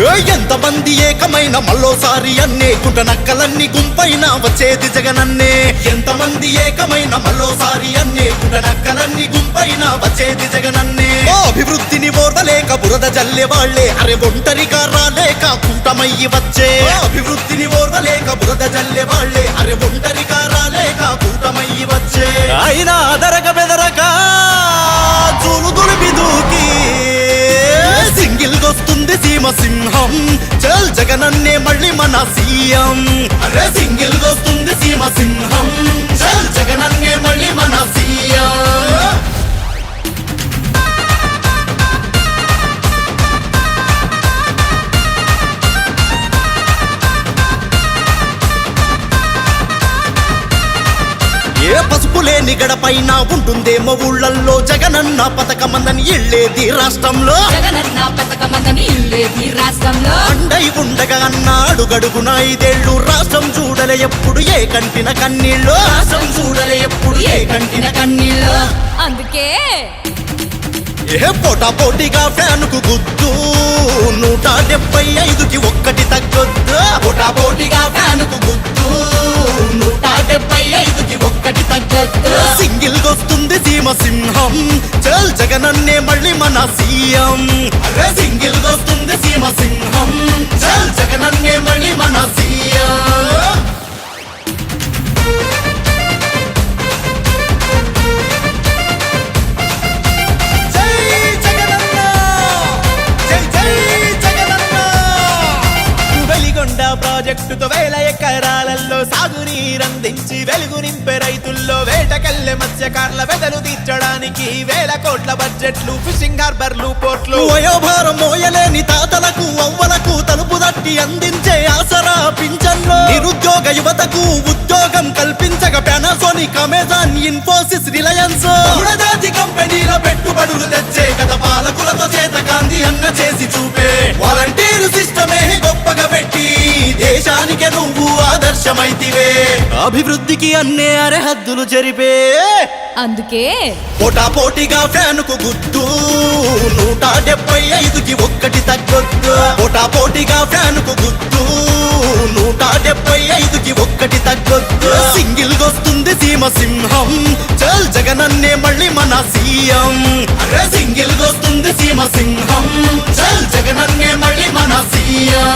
ఎంతమంది ఏకమైన మళ్ళోసారి అన్నే గుంట నక్కలన్నీ గుంపైన వచ్చేది జగనన్నే. ఎంతమంది ఏకమైన మళ్ళోసారి అన్నే గుంట నక్కలన్నీ గుంపైన వచ్చేది జగనన్నే. అభివృద్ధిని ఓర్వలేక బురద జల్లే వాళ్లే అరే ఒంటరిగా రాలేక కూటమయ్యి వచ్చే. అభివృద్ధిని ఓర్వలేక బురద జల్లే వాళ్లే అరే ఒంటరిగా రాలేక కూటమయ్యి వచ్చే. అయినా అదరక బెదరక చూలు దులిపి దూకి సింగిల్ గొస్తుంది సీమ సింహం. చల్ జగనన్నే మళ్ళీ మన సీఎం. అరే సింగిల్ గొస్తుంది సీమ సింహం. చల్ జగనన్నే మళ్ళీ మన సీఎం. ఏ పసుపు లేని గడపైన ఉంటుందేమో ఊళ్ళల్లో జగనన్న పథకమందని ఇళ్ళేది రాష్ట్రంలో. అండై ఉండగా అన్న అడుగడుగున 5 ఏళ్ళు రాష్ట్రం చూడలే ఎప్పుడు ఏ కంటిన కన్నీళ్ళు. రాష్ట్రం చూడలే ఎప్పుడు ఏ కంటిన కన్నీళ్ళు. అందుకే ఏ పోటా పోటీగా ఫ్యాన్కు గుద్దు 175కి ఒక్కటి తగ్గొద్దు. పోటా పోటీగా ఫ్యాన్కు గుద్దు 175కి ఒక్కటి తగ్గొద్దు. సింగిల్ గొస్తుంది సీమ సింహం. చల్ జగనన్నే మళ్ళీ మన సీఎం. అరే సింగిల్ గొస్తుంది సీమ సింహం. చల్ జగనన్నే మళ్ళీ మన సీఎం. ప్రాజెక్టుతో 1000 ఎకరాలలో సాగునీరందించి వెలుగు నింపే రైతుల్లో వేటకెళ్లే మత్స్యకారుల వెదలు తీర్చడానికి 1000 కోట్ల బడ్జెట్లు ఫిషింగ్ హార్బర్లు పోర్ట్లు. వయోభారం మోయలేని తాతలకు అవ్వలకు తలుపు తట్టి అందించే ఆసరా పింఛన్లు. నిరుద్యోగ యువతకు ఉద్యోగం కల్పించగా పానాసోనిక్ అమెజాన్ ఇన్ఫోసిస్ రిలయన్స్ జాతి కంపెనీల పెట్టుబడులు తెచ్చే గత పాలకులతో చేతకాంతి అన్న చేసి చూపే వాలంటీర్ సిస్టమే గొప్పగా పెట్టి దేశానికి నువ్వు ఆదర్శమైతివే. అభివృద్ధికి అన్నే అరహద్దులు జరిపే. అందుకే పోటా పోటీగా ఫ్యాన్కు గుద్దు 175కి ఒక్కటి తగ్గొద్దు. పోటా పోటీగా ఫ్యాన్కు గుద్దు 175కి ఒక్కటి తగ్గొద్దు. సింగిల్ గొస్తుంది సీమ సింహం. చల్ జగనన్నే మళ్ళీ మన సీఎం. అరే సింగిల్ గొస్తుంది సీమ సింహం. చల్ జగనన్నే మళ్ళీ మన సీఎం.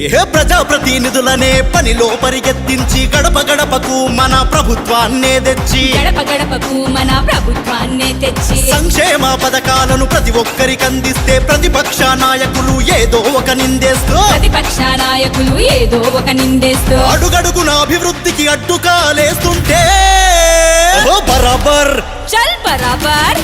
ఏ ప్రజాప్రతినిధులనే పనిలో పరిగెత్తించి గడప గడపకు మన ప్రభుత్వాన్నే తెచ్చి సంక్షేమ పథకాలను ప్రతి ఒక్కరికి అందిస్తే ప్రతిపక్ష నాయకులు ఏదో ఒక నిందేస్తూ అడుగడుగున అభివృద్ధికి అడ్డుకాలేస్తుంటే బరాబర్ చల్ బరాబర్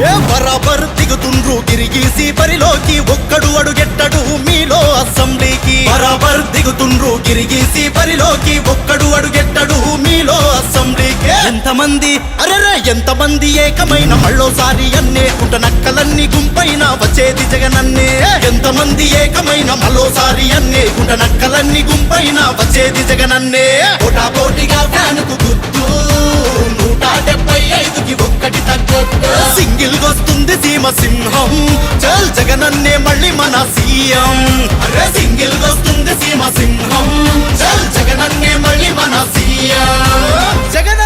ఏ బరాబర్ దిగుతుండ్రు గిరిగీసి బరిలోకి ఒక్కడు అడుగెట్టడు మీలో అసెంబ్లీకి. బరాబర్ దిగుతుండ్రు గిరిగీసి బరిలోకి ఒక్కడు అడుగెట్టడు మీలో అసెంబ్లీకి. ఎంతమంది అరెరే ఎంతమంది ఏకమైన మళ్ళోసారి అన్నే గుంట నక్కలన్నీ గుంపైన వచ్చేది జగనన్నే. ఎంతమంది ఏకమైన మళ్ళోసారి అన్నే గుంట నక్కలన్నీ గుంపైన వచ్చేది జగనన్నే. పోటా పోటీగా ఫ్యాన్కు గుద్దు 175కి ఒక్కటి తగ్గొద్దు. సింగిల్ గొస్తుంది సీమ సింహం. చల్ జగనన్నే మళ్ళీ మన సీఎం. అరే సింగిల్ గొస్తుంది సీమ సింహం. చల్ జగనన్నే మళ్ళీ మన సీఎం. జగన్